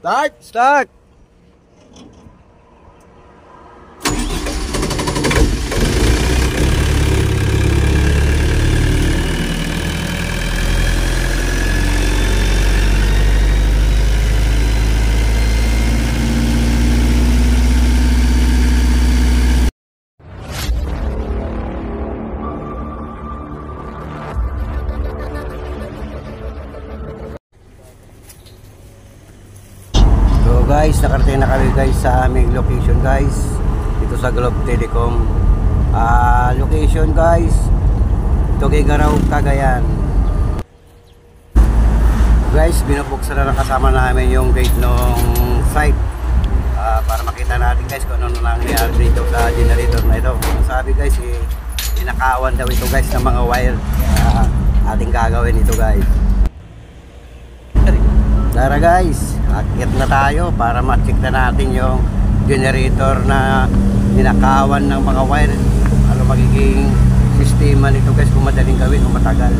Start! Start! Guys, nakarating na kami guys sa aming location guys dito sa Globe Telecom. Location guys, Tuguegarao, Cagayan. Guys, binubuksan na kasama namin yung gate ng site para makita natin guys kung ano nangyayari dito sa generator na ito. Sabi guys, inakawan daw ito guys ng mga wire. Ating gagawin ito guys. Tara guys, akyat na tayo para ma-check na natin yung generator na ninakawan ng mga wire. Ano magiging sistema nito guys, kung madaling gawin o matagal.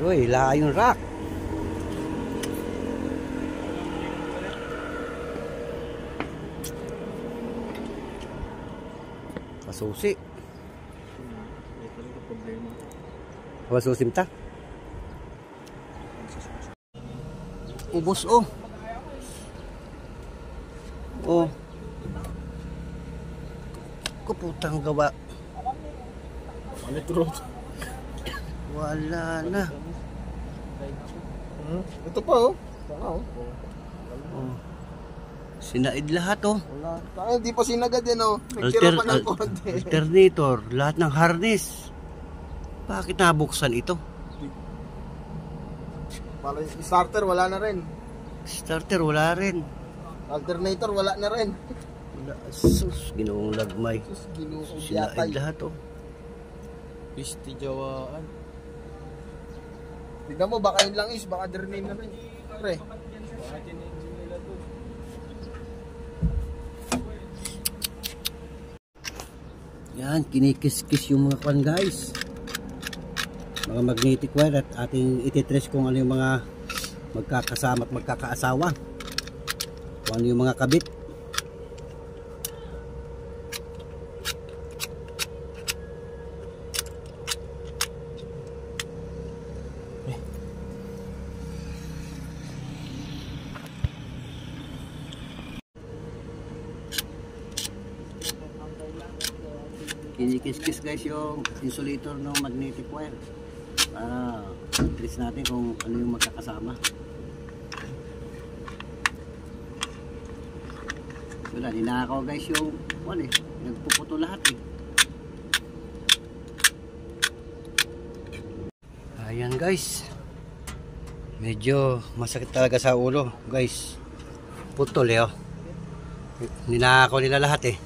Uy, laha yung rack. Masusi. Masusim ta. Ubos oh. Oh. Kuputang gawa. Wala na. Ito pa oh. Oh. Sinaid lahat oh. Wala. Hindi pa sinagad din oh. Nagtira pa ng konti. Alternator, lahat ng harness. Bakit nabuksan ito? Para starter wala na rin. Starter wala rin. Alternator wala na rin. Sus, ginoong lagmay. Sus, ginoong sinaid lahat oh. Pisti jawaan. Tignan mo, baka yun lang is, baka drain na rin. Pre. Yan, kinikis-kis yung mga kwan guys. Mga magnetic wire at ating ititrace kung ano yung mga magkakasama at magkakaasawa. Kung ano yung mga kabit. Kinikis-kis guys yung insulator ng magnetic wire para trace natin kung ano yung magkakasama. Wala, ninakaw guys yung nagpuputo lahat eh. Ayan guys, medyo masakit talaga sa ulo guys. Putol eh oh. Ninakaw nila lahat eh.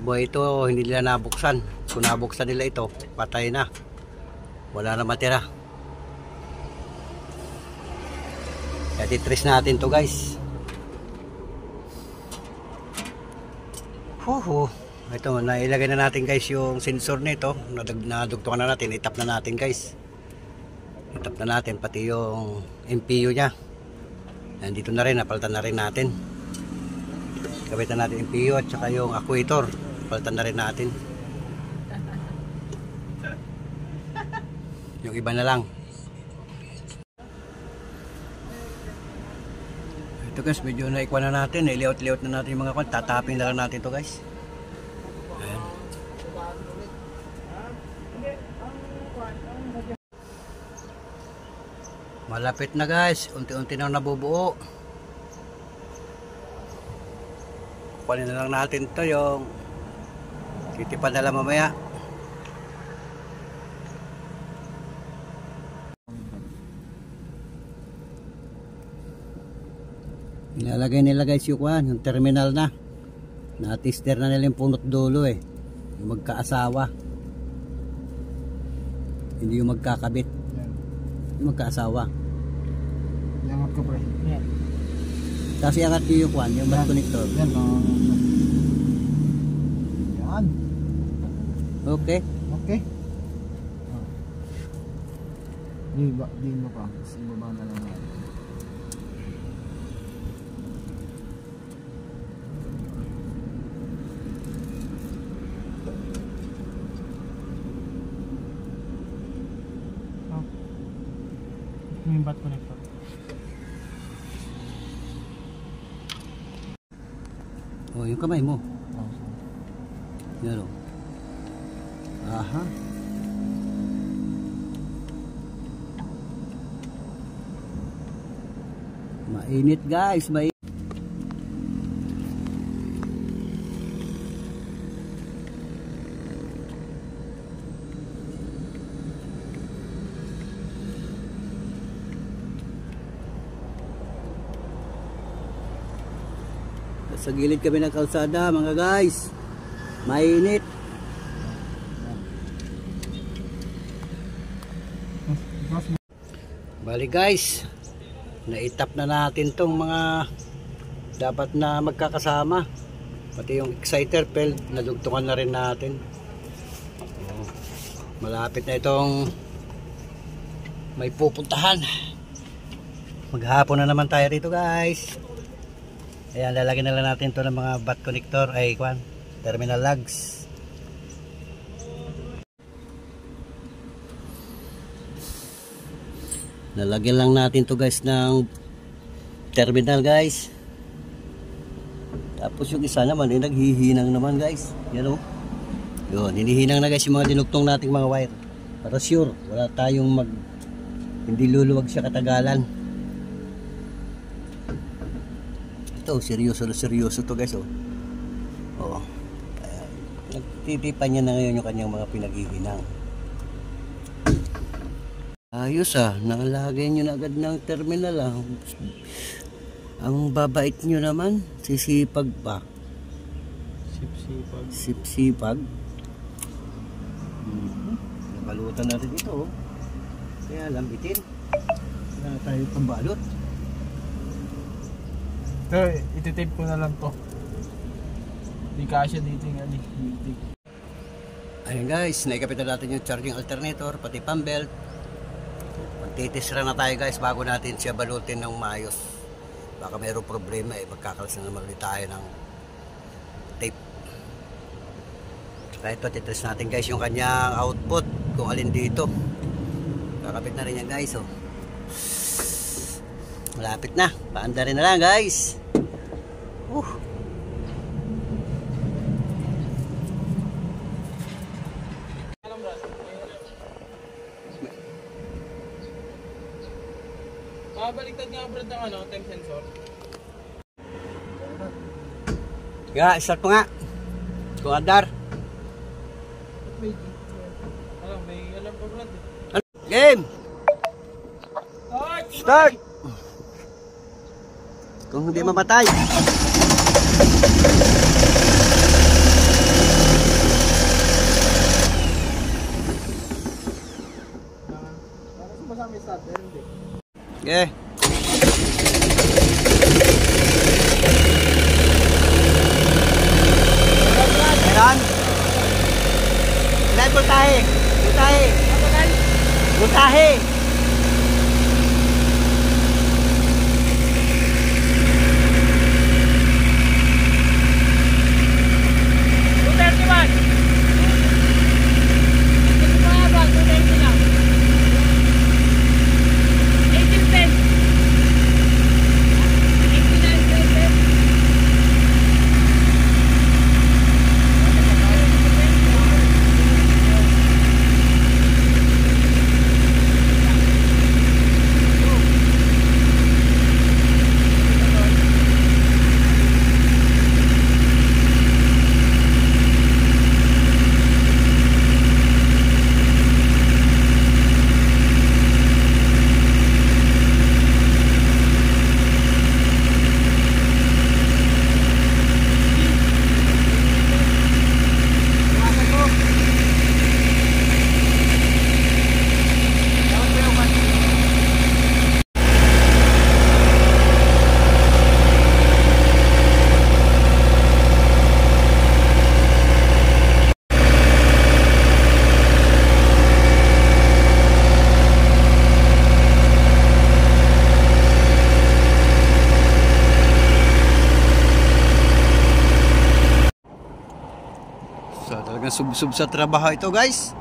Buhay ito, hindi nila nabuksan. Kung nabuksan nila ito, patay na. Wala na matira. Kaya titrace natin to guys. Ito, nailagay na natin guys yung sensor nito. Nadugtungan na natin, itap na natin guys. Itap na natin pati yung MPU nya. Nandito na rin, napalitan na rin natin. Kabitan natin yung MPU at saka yung actuator. Palitan na rin natin. Yung iba na lang. Ito guys, medyo naikwa na natin. Layout na natin yung mga kwan. Tatapin na lang natin to guys. Ayan. Malapit na guys. Unti-unti na nabubuo. Kunin na lang natin to yung titipan na lang mamaya. Ilalagay nila guys yung terminal na. Na-tester na nila yung punot dulo eh. Yung magkaasawa. Hindi yung magkakabit. Yung magkaasawa. Yangat ko pre. Tapos iangat nyo yung kwan, yung connector. Yan. Yan. Okay. Okay. Di mo pa. Tapos ibaba na lang natin. Yung bat connector. Oh, yung kamay mo. Yan o. Aha. Mainit guys, mainit. Sa gilid kami ng kalsada mga guys. Mainit. Bali guys, naitap na natin tong mga dapat na magkakasama. Pati yung exciter belt, nadugtungan na rin natin. Malapit na itong may pupuntahan. Maghapon na naman tayo rito guys. Ayan, lalagyan na lang natin to ng mga bat connector ay terminal lugs. Lalagyan lang natin to guys ng terminal guys. Tapos yung isa naman ay naghihinang naman guys. Yan o. Yun, hinihinang na guys yung mga dinugtong nating mga wire. Para sure, wala tayong hindi luluwag siya katagalan. Ito, seryoso na seryoso to guys oh. Oo. Nagtitipan niya na ngayon yung kanyang mga pinaghihinang. Ayos nakalagay nyo na agad ng terminal Ang babait nyo naman, sisipag pa. Sipsipag. Nabalutan na rin ito Kaya lambitin. Wala tayo pambalot. Ititape ko na lang to. Di kasya dito yung Ayun guys, naikapit na natin yung charging alternator, pati pump belt. Magtitisra na tayo guys bago natin siya balutin ng maayos. Baka mayroong problema magkakalas na naman ulit tayo ng tape. Saka ito, titest natin guys yung kanyang output, kung alin dito. Kakapit na rin yan guys Malapit na, paanda rin na lang guys. Baliktad nga brad ng temp sensor. Start mo nga. Kung andar. May alam pa brad Game! Start! Kung hindi mamatay. Para sumasama yung starter, hindi. Okay. Meron? Ilan voltahe? Voltahe! Sub-sub sa trabaho ito guys.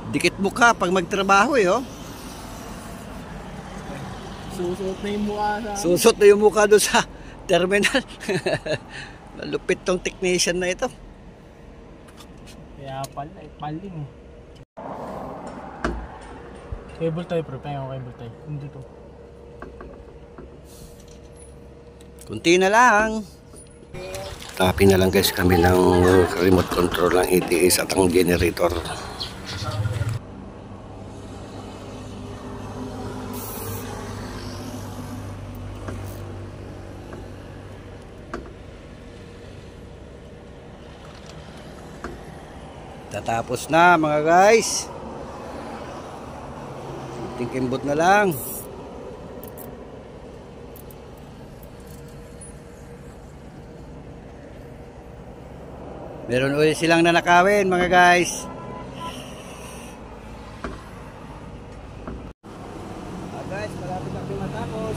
Dikit mukha pag magtrabaho oh. Susuot na yung mukha sa... Susot na yung mukha doon sa terminal. Malupit tong technician na ito. Kaya pala, paling eh. Cable tie pre, pengen ko cable tie. Hindi to. Kunti na lang. Tapin na lang guys kami ng remote control ng ETS at ang generator. Tatapos na mga guys. Tingkimbot na lang. Meron ulit silang nanakawin mga guys. Guys, malapit na kami matapos.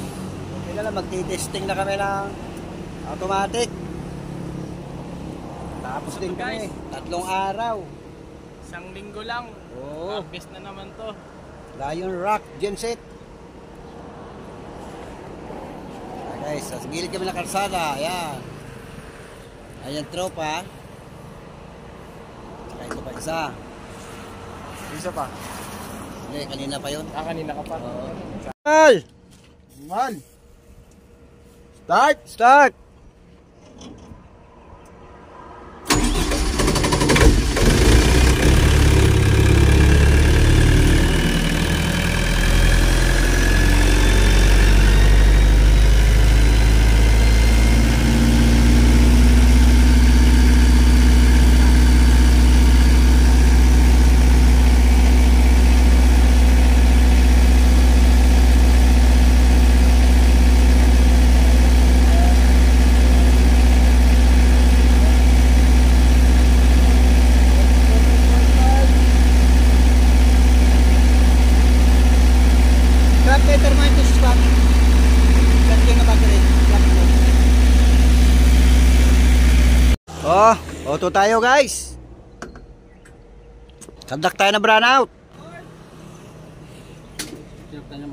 Okay na lang, magti-testing na kami ng automatic. Tapos din kami, 3 araw. Isang linggo lang. Oo. Harvest na naman to. Lion Rock genset. Guys, sa gilid kami ng kalsada. Ayan. Ayan tropa. Saka ito pa isa. Isa pa. Hindi, kanina pa yun. Kanina ka pa. Mal! Man! Start! Start! Oh, auto tayo guys. Kandak tayo na brownout. Hirap tayo